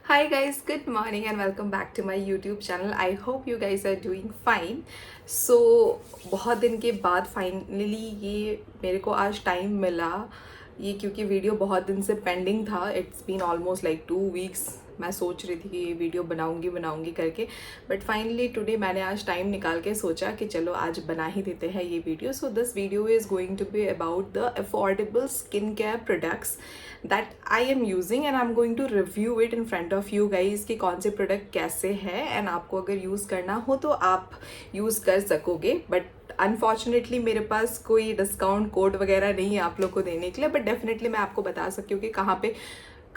Hi guys, good morning and welcome back to my YouTube channel. I hope you guys are doing fine. So बहुत दिन के बाद finally ये मेरे को आज टाइम मिला ये क्योंकि वीडियो बहुत दिन से पेंडिंग था. It's been almost like 2 weeks. मैं सोच रही थी कि ये वीडियो बनाऊंगी करके, बट फाइनली टुडे मैंने आज टाइम निकाल के सोचा कि चलो आज बना ही देते हैं ये video. So this video is going to be about the affordable skin care products that I am using and I am going to review it in front of you guys कि कौन से प्रोडक्ट कैसे हैं and आपको अगर use करना हो तो आप यूज़ कर सकोगे. बट अनफॉर्चुनेटली मेरे पास कोई डिस्काउंट कोड वगैरह नहीं है आप लोग को देने के लिए, बट डेफिनेटली मैं आपको बता सकती हूँ कि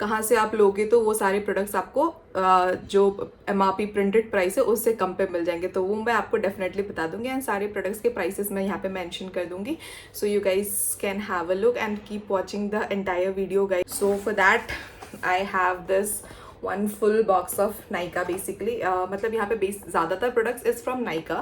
कहाँ से आप लोगे तो वो सारे प्रोडक्ट्स आपको जो MRP प्रिंटेड प्राइस है उससे कम पे मिल जाएंगे. तो वो मैं आपको डेफिनेटली बता दूंगी एंड सारे प्रोडक्ट्स के प्राइसेस मैं यहाँ पे मेंशन कर दूंगी. So you guys can have a look and keep watching the entire video guys. So for that I have this one full box of Nykaa basically. मतलब यहाँ पे ज़्यादातर products is from Nykaa,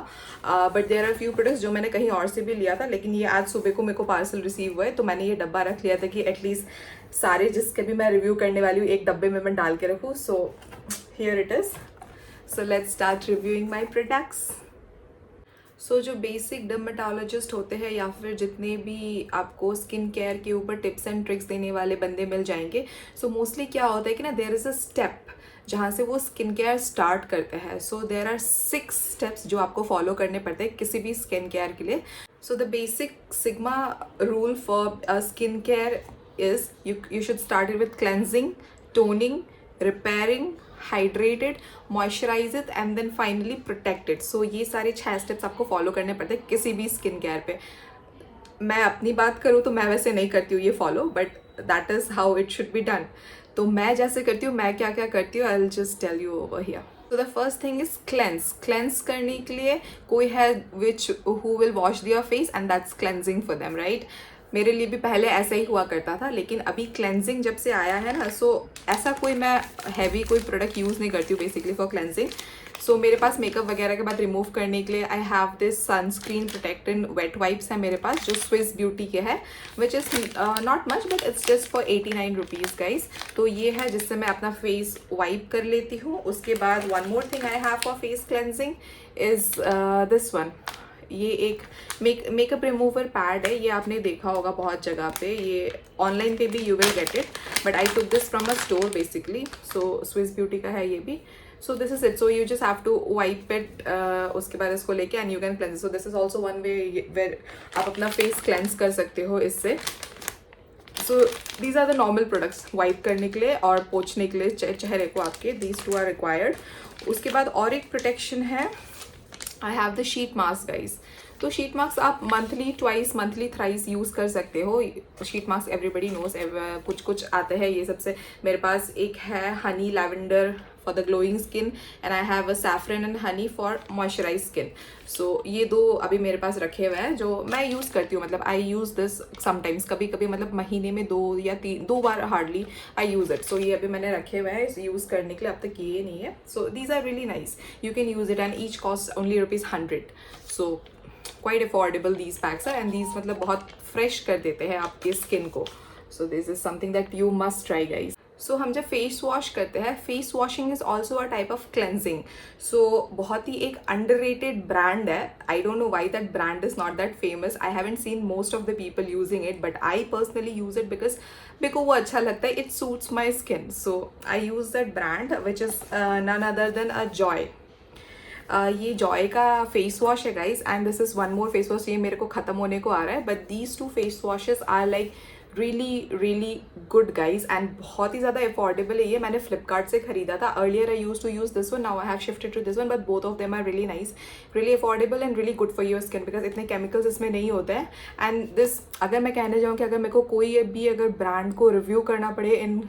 but there are few products जो मैंने कहीं और से भी लिया था, लेकिन ये आज सुबह को मेरे को पार्सल रिसीव हुआ है तो मैंने ये डब्बा रख लिया था कि एटलीस्ट सारे जिसके भी मैं रिव्यू करने वाली हूँ एक डब्बे में मैं डाल के रखूँ. So here it is. So let's start reviewing my products. So जो बेसिक डर्मेटोलॉजिस्ट होते हैं या फिर जितने भी आपको स्किन केयर के ऊपर टिप्स एंड ट्रिक्स देने वाले बंदे मिल जाएंगे. सो मोस्टली क्या होता है कि ना देयर इज़ अ स्टेप जहाँ से वो स्किन केयर स्टार्ट करते हैं. सो देयर आर 6 स्टेप्स जो आपको फॉलो करने पड़ते हैं किसी भी स्किन केयर के लिए. So the basic sigma rule for skin care is you should start it with cleansing, toning, repairing, hydrated, moisturize it and then finally protect it. So ये सारे 6 स्टेप्स आपको फॉलो करने पड़ते हैं किसी भी स्किन केयर पे. मैं अपनी बात करूँ तो मैं वैसे नहीं करती हूँ ये follow, but that is how it should be done. तो मैं जैसे करती हूँ, मैं क्या क्या करती हूँ, I will just tell you over here. तो the first thing is cleanse करने के लिए कोई है which who will wash their face and that's cleansing for them, right. मेरे लिए भी पहले ऐसा ही हुआ करता था, लेकिन अभी क्लेंजिंग जब से आया है ना, सो ऐसा कोई मैं हैवी कोई प्रोडक्ट यूज़ नहीं करती हूँ बेसिकली फॉर क्लेंजिंग. सो मेरे पास मेकअप वगैरह के बाद रिमूव करने के लिए I have this sunscreen protected wet wipes है मेरे पास जो स्विस ब्यूटी के है, which is not much but it's just for 89 rupees guys. तो ये है जिससे मैं अपना फेस वाइप कर लेती हूँ. उसके बाद one more thing I have for face cleansing is this one. ये एक मेकअप रिमूवर पैड है. ये आपने देखा होगा बहुत जगह पे, ये ऑनलाइन पे भी you will get it, but I took this from a store basically. So Swiss beauty का है ये भी. So this is it. So you just have to wipe it. उसके बाद इसको लेके and you can cleanse. So this is also one way where आप अपना फेस क्लेंस कर सकते हो इससे. So these are the normal products wipe करने के लिए और पोंछने के लिए चेहरे को आपके. These two are required. उसके बाद और एक प्रोटेक्शन है. I have the sheet mask guys. तो शीट मास्क आप मंथली थ्राइस यूज़ कर सकते हो. शीट मास्क एवरीबडी नोज कुछ कुछ आते हैं ये सबसे. मेरे पास एक है honey lavender for the glowing skin and I have a saffron and honey for moisturise skin. So ये दो अभी मेरे पास रखे हुए हैं जो मैं यूज़ करती हूँ. मतलब आई यूज़ दिस समटाइम्स, कभी कभी मतलब महीने में 2 या 2 बार हार्डली आई यूज़ इट. सो ये अभी मैंने रखे हुए हैं यूज़ करने के लिए, अब तक ये नहीं है. So these are really nice. You can use it and each cost only ₹100. So quite affordable these packs are and these मतलब बहुत फ्रेश कर देते हैं आपके स्किन को. So this is something that you must try guys. So हम जब face wash करते हैं, face washing is also a type of cleansing. So बहुत ही एक अंडररेटेड ब्रांड है. I don't know Y that brand is not that famous. I haven't seen most of the people using it, but I personally use it because मेरे को वो अच्छा लगता है. It suits my skin. So I use that brand which is none other than a Joy. ये Joy का face wash है guys and this is one more face wash. ये मेरे को खत्म होने को आ रहा है, but these 2 face washes are like really good guys and बहुत ही ज़्यादा अफोर्डेबल है. ये मैंने फ्लिपकार्ट से खरीदा था. Earlier I use to use this one, now I have shifted to this one, but both of them are really nice, really affordable and really good for your skin because इतने chemicals इसमें नहीं होते हैं. And this अगर मैं कहने जाऊँ कि अगर मेरे को कोई भी अगर ब्रांड को रिव्यू करना पड़े इन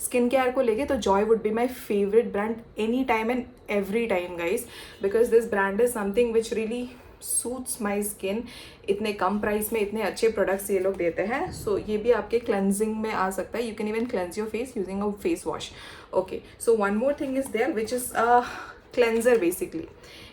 स्किन केयर को लेके तो Joy would be my favourite brand any time and every time guys, because this brand is something which really suits my skin. इतने कम प्राइस में इतने अच्छे प्रोडक्ट्स ये लोग देते हैं. सो ये भी आपके क्लेंजिंग में आ सकता है. You can even cleanse your face using a face wash. Okay, so one more thing is there which is cleanser basically.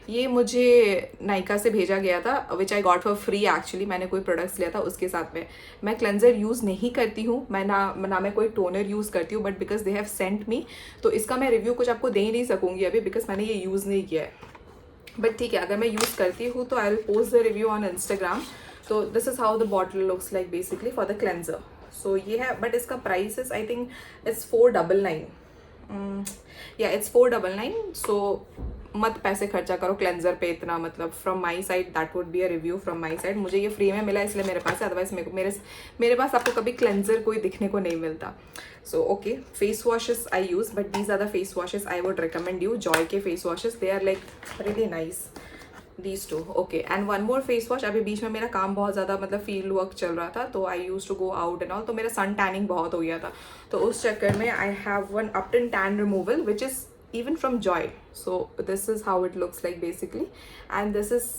ये मुझे नायका से भेजा गया था, which I got for free actually. मैंने कोई प्रोडक्ट्स लिया था उसके साथ में। मैं क्लेंजर यूज़ नहीं करती हूँ, मैं कोई टोनर यूज़ करती हूँ, but because they have sent me, तो इसका मैं रिव्यू कुछ आपको दे ही नहीं सकूँगी अभी, बिकॉज मैंने ये यूज़ नहीं किया है। बट ठीक है, अगर मैं यूज़ करती हूँ तो I will post the review on Instagram. तो this is how the bottle looks like basically for the cleanser. So ये है, बट इसका price is I think it's 499। या इट्स 499। सो मत पैसे खर्चा करो क्लेंजर पे इतना, मतलब from my side that would be a review from my side. मुझे ये फ्री में मिला इसलिए मेरे पास है, अदरवाइज मेरे पास आपको कभी क्लेंजर कोई दिखने को नहीं मिलता। So okay, face washes I use, but these are the face washes I would recommend you. Joy के face washes, they are like really nice, these two. Okay, and one more face wash. अभी बीच में मेरा काम बहुत ज़्यादा, मतलब field work चल रहा था, तो I use to go out and all, तो मेरा सन टैनिंग बहुत हो गया था, तो उस चक्कर में I have one ubtan tan removal which is even from Joy. So this is how it looks like basically, and this is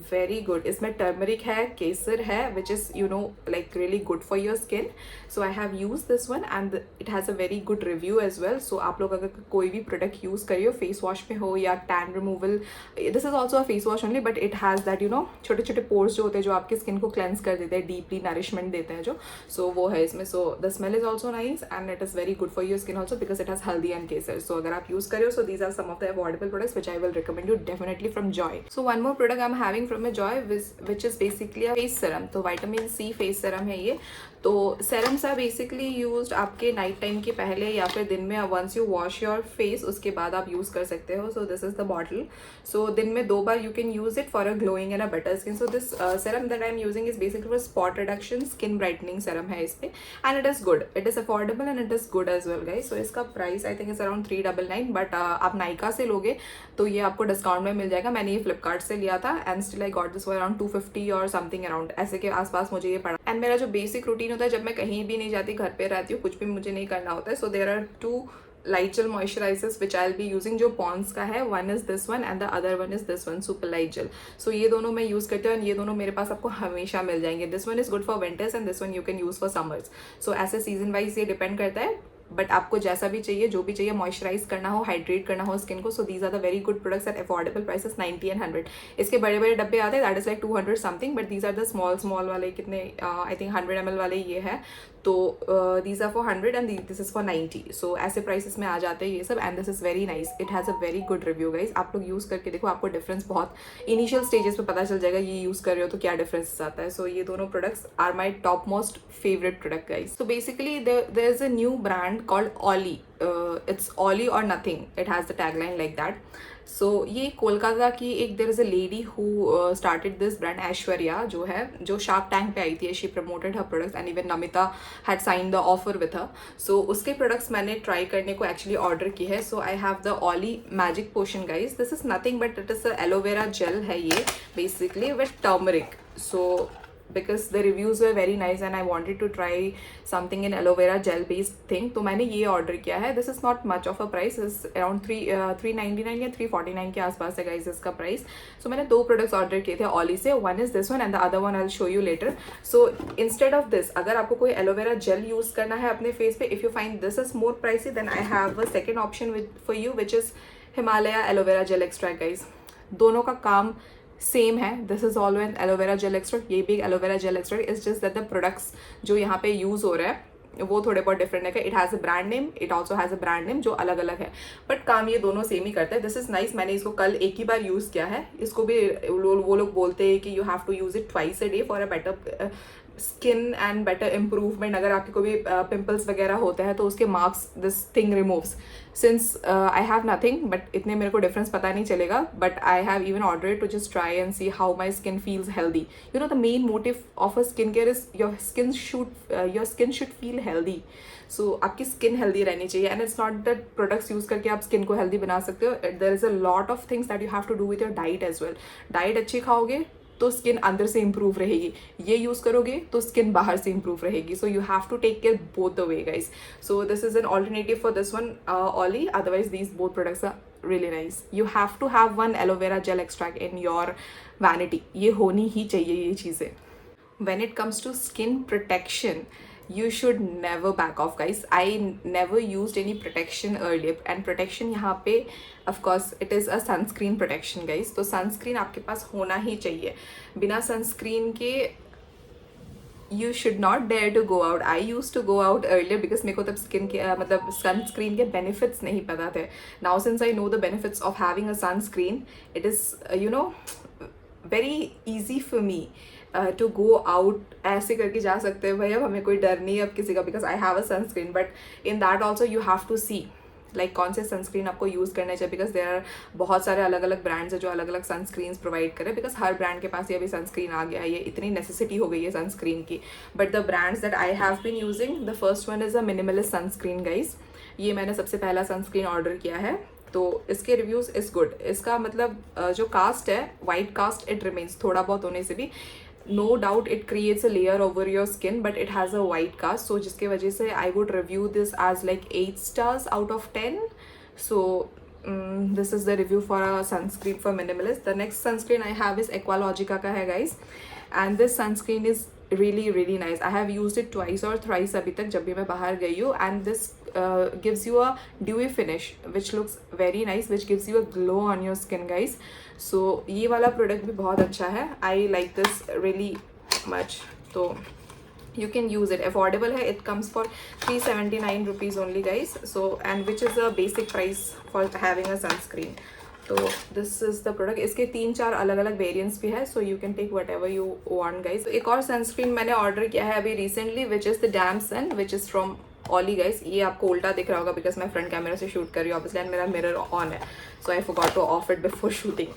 very good. इसमें टर्मरिक है, केसर है, which is you know like really good for your skin. So I have used this one and it has a very good review as well. So आप लोग अगर कोई भी product use करिए, face wash में हो या tan removal, this is also a face wash only, but it has that you know छोटे छोटे पोर्स जो होते हैं, जो आपकी स्किन को क्लेंस कर देते हैं, डीपली नरिशमेंट देते हैं जो, सो वो है इसमें। So the smell is also nice and it is very good for your skin also, because it has haldi and kesar. So अगर आप यूज़ करें, so these are some of the affordable products which I will recommend you definitely from Joy. So one more product I am having from a Joy which is basically a face serum. तो vitamin C face serum है ये। तो serums are basically used आपके night time के पहले या फिर दिन में, once you wash your face उसके बाद आप यूज़ कर सकते हो। So this is the bottle. So दिन में 2 बार you can use it for a glowing and a better skin. So this serum that I am using is basically for spot reduction, skin brightening serum है इस पे, and it is good, it is affordable and it is good as well guys. So इसका price I think is around 399, but आप नायका से लोगे तो ये आपको डिस्काउंट में मिल जाएगा। मैंने ये फ्लिपकार्ट से लिया था and still I got this for around 250 और समथिंग अराउंड ऐसे के आसपास मुझे ये पड़ा। एंड मेरा जो बेसिक रूटीन होता है, जब मैं कहीं भी नहीं जाती, घर पे रहती हूँ, कुछ भी मुझे नहीं करना होता है, so there are 2 light gel moisturisers which I will be using, जो पॉन्ड्स का है। One is this one and the other one is this one, super light gel. So ये दोनों मैं यूज करती हूँ एंड ये दोनों मेरे पास आपको हमेशा मिल जाएंगे। This one is good for winters and this one you can use for summers. So ऐसे सीजन वाइज ये डिपेंड करता है, बट आपको जैसा भी चाहिए, जो भी चाहिए, मॉइस्चराइज करना हो, हाइड्रेट करना हो स्किन को, so these are the very good products at affordable prices, 90 and 100। इसके बड़े बड़े डब्बे आते हैं, that is like 200 something, but these are the small वाले, कितने आई थिंक 100 ml वाले ये है। तो these are for 100 and this is for 90। So ऐसे प्राइसेस में आ जाते हैं ये सब, and this is very nice, it has a very good review guys. आप लोग यूज़ करके देखो, आपको डिफरेंस बहुत इनिशियल स्टेजेस पे पता चल जाएगा, ये यूज़ कर रहे हो तो क्या डिफरेंस आता है। सो ये दोनों products are my top most favourite product guys. So basically there is a new brand called Ollie, it's Ollie or nothing, it has the tagline like that. So ये कोलकाता की एक there is a lady who started this brand, Aishwarya जो है, जो shark tank पे आई थी, she promoted her products and even Namita had signed the offer with her. So उसके products मैंने ट्राई करने को actually ऑर्डर की है। So I have the Ollie magic potion guys, this is nothing but it is a aloe vera gel है ये basically with turmeric. So because the reviews were very nice and I wanted to try something in aloe vera gel based thing, तो मैंने ये order किया है। this is not much of a price, is around 399 या 349 के आसपास है guys इसका प्राइस। so मैंने 2 प्रोडक्ट्स ऑर्डर किए थे ऑली से, one is this one and the other one I'll show you later. so instead of this, अगर आपको कोई एलोवेरा जेल यूज करना है अपने फेस पे, if you find this is more pricey, then I have a second option for you which is Himalaya aloe vera gel extract guys। दोनों का काम सेम है, this is all an aloe vera gel extract, ये भी एक aloe vera gel extract, is just that the products जो यहाँ पे यूज हो रहे हैं वो थोड़े बहुत डिफरेंट है। It has a brand name, it also has a brand name जो अलग अलग है, बट काम ये दोनों सेम ही करता है। दिस इज नाइस, मैंने इसको कल एक ही बार यूज़ किया है। इसको भी वो लोग बोलते हैं कि you have to use it twice a day for a better skin and better improvement. अगर आपके कोई भी पिंपल्स वगैरह होते हैं तो उसके marks this thing removes. Since I have nothing, but इतने मेरे को डिफरेंस पता नहीं चलेगा, but I have even order to just try and see how my skin feels healthy. You know the main motive of a skin care is your skin should feel healthy. So आपकी skin healthy रहनी चाहिए, and it's not that products use करके आप skin को healthy बना सकते हो। There is a lot of things that you have to do with your diet as well. Diet अच्छी खाओगे तो स्किन अंदर से इंप्रूव रहेगी, ये यूज करोगे तो स्किन बाहर से इंप्रूव रहेगी। So you have to take care both the way guys. So this is an alternative for this one Ollie, otherwise these both products are really nice. You have to have one aloe vera gel extract in your vanity, ये होनी ही चाहिए ये चीज़ें। When it comes to skin protection, you should never back off, guys. I never used any protection earlier, and protection यहाँ पे of course it is a sunscreen protection, guys. तो sunscreen आपके पास होना ही चाहिए. बिना sunscreen के you should not dare to go out. I used to go out earlier because मेरे को तब स्किन के मतलब सनस्क्रीन के बेनिफिट्स नहीं पता थे. Now since I know the benefits of having a sunscreen, it is very easy for me to go out. ऐसे करके जा सकते हैं भाई, अब हमें कोई डर नहीं है अब किसी का, because I have a sunscreen. But in that also you have to see like कौन से सनस्क्रीन आपको यूज़ करने चाहिए, बिकॉज देयर आर बहुत सारे अलग अलग ब्रांड्स है जो अलग अलग सनस्क्रीन्स प्रोवाइड करें, बिकॉज हर ब्रांड के पास ये अभी सनस्क्रीन आ गया है, ये इतनी नेसेसिटी हो गई है सनस्क्रीन की. But the brands that I have been using, the first one is a minimalist sunscreen, guys. ये मैंने सबसे पहला सनस्क्रीन ऑर्डर किया है, तो इसके रिव्यूज़ इज़ गुड. इसका मतलब जो कास्ट है, वाइट कास्ट इट रिमेन्स, थोड़ा बहुत होने से भी no doubt it creates a layer over your skin, but it has a white cast, so जिसके वजह से I would review this as like 8 stars out of 10. So this is the review for a sunscreen for minimalist. The next sunscreen I have is Aqualogica का है, guys, and this sunscreen is really nice. I have used it twice or thrice अभी तक जब भी मैं बाहर गई हूँ, and this gives you a dewy finish which looks very nice, which gives you a glow on your skin, guys. So ये वाला प्रोडक्ट भी बहुत अच्छा है. I like this really much. तो you can use it. Affordable है. It comes for 379 rupees only, guys. So and which is a basic price for having a sunscreen. तो this is the product. इसके 3-4 अलग अलग variants भी है, so you can take whatever you want, guys. एक और sunscreen मैंने order किया है अभी recently, which is the dam sun, which is from Ollie, guys. ये आपको उल्टा दिख रहा होगा बिकॉज मैं फ्रंट कैमरा से शूट कर रही हूँ ऑब्वियसली, एंड मेरा मिरर ऑन है, so I forgot to off it before shooting.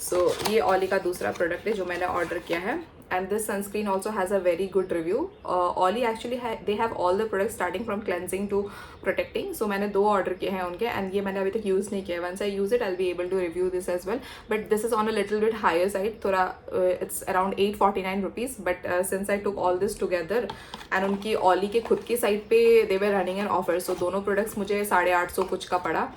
So ये ऑली का दूसरा प्रोडक्ट है जो मैंने ऑर्डर किया है, and this sunscreen also has a very good review. Olly actually they have all the products starting from cleansing to protecting. So मैंने 2 order किए हैं उनके, and ये मैंने अभी तक यूज़ नहीं किया. Once I use it I'll be able to review this as well, but this is on a little bit higher side. थोड़ा it's around 849 rupees, but since I took all this together and उनकी Olly के खुद की site पे they were running an offer, so दोनों products मुझे 850 कुछ का पड़ा.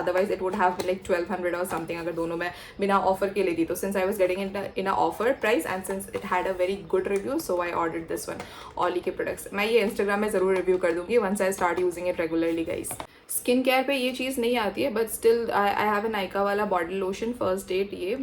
Otherwise it would have been like 1200 or something अगर दोनों मैं बिना ऑफर के लेती. तो since I was getting it in a offer price and since it had a very good review, so I ordered this one. Olly के products मैं ये Instagram में ज़रूर रिव्यू कर दूंगी once I start using it regularly, guys. Skin care पे ये चीज़ नहीं आती है, but still I have an Nykaa वाला बॉडी लोशन फर्स्ट एड. ये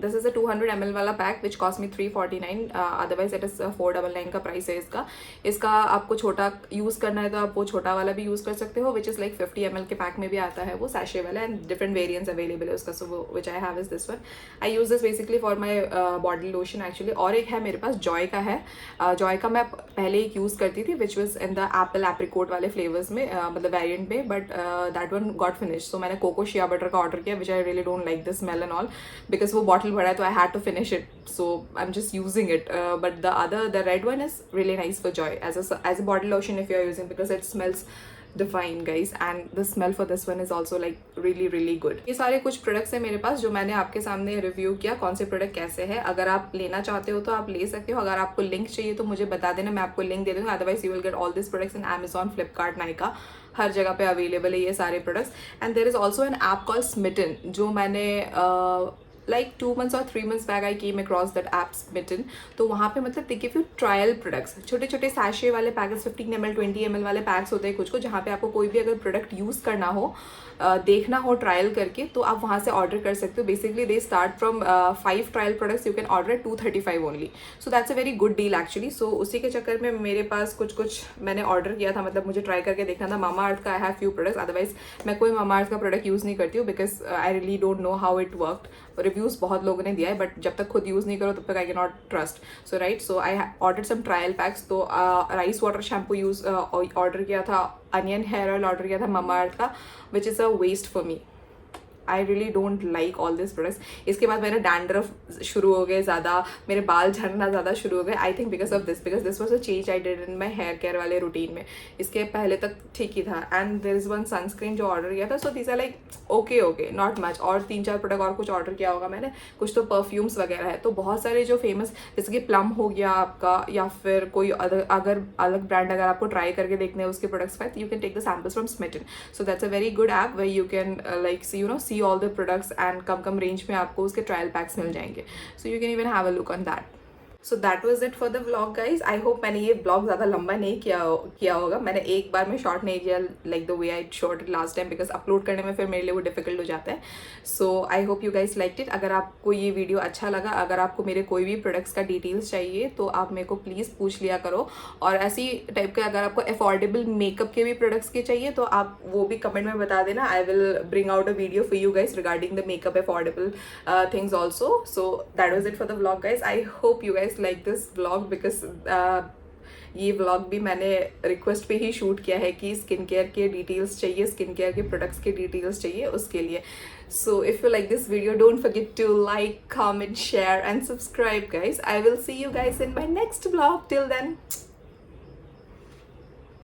दिस इज़ अ 200 ml वाला pack which cost me 349. Otherwise it is 499 का प्राइस है इसका. इसका आपको छोटा यूज़ करना है तो आप वो छोटा वाला भी यूज़ कर सकते हो, विच इज़ लाइक 50 ml के पैक में भी आता है वो सैशे वाला, एंड डिफरेंट वेरियंट्स अवेलेबल है उसका. So which I have is this one. I use this basically for my body lotion actually. और एक है मेरे पास जॉय का है. जॉय का मैं पहले एक यूज़ करती थी which was in the apple apricot वाले फ्लेवर्स में, मतलब वेरियंट में, but that one got finish. So मैंने कोको शिया बटर का ऑर्डर किया, which I really don't like the smell and all, because वो बॉटल भरा है तो I had to finish it. So I am just using it. But the red one is really nice for Joy as a body lotion if you are using, because it smells divine, guys, and the smell for this one is also like really good. ये सारे कुछ products हैं मेरे पास जो मैंने आपके सामने रिव्यू किया, कौन से प्रोडक्ट कैसे हैं. अगर आप लेना चाहते हो तो आप ले सकते हो. अगर आपको लिंक चाहिए तो मुझे बता देना, मैं आपको लिंक दे दूँगा. Otherwise you will get all this products in Amazon, Flipkart, Nykaa, हर जगह पे अवेलेबल है ये सारे products. And there is also an app call Smytten, जो मैंने like 2 months or 3 months back I came across that app Smitten. तो वहाँ पे मतलब they give you trial products, छोटे छोटे सैशे वाले पैकेट्स, 15 ml 20 ml वाले पैक्स होते हैं कुछ को, जहाँ पे आपको कोई भी अगर प्रोडक्ट यूज़ करना हो, देखना हो ट्रायल करके, तो आप वहाँ से ऑर्डर कर सकते हो. Basically they start from 5 trial products, you can order 235 only. So that's a very good deal actually. So उसी के चक्कर में मेरे पास कुछ मैंने ऑर्डर किया था, मतलब मुझे ट्राई करके देखना था. मामा अर्थ का I have few products, otherwise मैं कोई मामा अर्थ का प्रोडक्ट यूज़ नहीं करती हूँ, because I really don't know how it worked. Reviews बहुत लोगों ने दिया है, बट जब तक खुद यूज़ नहीं करो तब तक I can not trust. So right, so I order some trial packs. तो rice water shampoo use order किया था, अनियन हेयर ऑयल ऑर्डर किया था मामा अर्थ का, which is a waste for me. I really don't like all this products. इसके बाद मेरा dandruff शुरू हो गए ज़्यादा, मेरे बाल झड़ना ज़्यादा शुरू हो गए. I think because of this, because this was a change I did in my hair care वाले रूटीन में. इसके पहले तक ठीक ही था. And there is one sunscreen जो ऑर्डर किया था. So these are like okay not much. और 3-4 प्रोडक्ट और कुछ ऑर्डर किया होगा मैंने, कुछ तो परफ्यूम्स वगैरह है. तो बहुत सारे जो फेमस, जैसे कि प्लम हो गया आपका, या फिर कोई अगर अलग ब्रांड अगर आपको ट्राई करके देखने हैं उसके प्रोडक्ट्स का, you can take the samples from Smytten. So that's a very good app where you can like see all the products, and कम रेंज में आपको उसके ट्रायल पैक्स मिल जाएंगे. So you can even have a look on that. So that was it for the vlog guys. I hope मैंने ये vlog ज़्यादा लंबा नहीं किया होगा। मैंने एक बार में शॉर्ट नहीं किया like the way I short last time, because upload करने में फिर मेरे लिए वो डिफिकल्ट हो जाता है। So I hope you guys like it. अगर आपको ये वीडियो अच्छा लगा, अगर आपको मेरे कोई भी प्रोडक्ट्स का डिटेल्स चाहिए तो आप मेरे को प्लीज़ पूछ लिया करो। और ऐसी टाइप के अगर आपको अफोर्डेबल मेकअप के भी प्रोडक्ट्स के चाहिए तो आप वो भी कमेंट में बता देना। I will bring out a video for you guys regarding the makeup affordable things also. So that was it for the vlog guys. I hope you guys like this vlog because ये vlog भी मैंने request पे ही shoot किया है कि skin care के details चाहिए, स्किन केयर के प्रोडक्ट्स के डिटेल्स चाहिए उसके लिए। So if you like this video don't forget to like, comment, share and subscribe guys. I will see you guys in my next vlog. Till then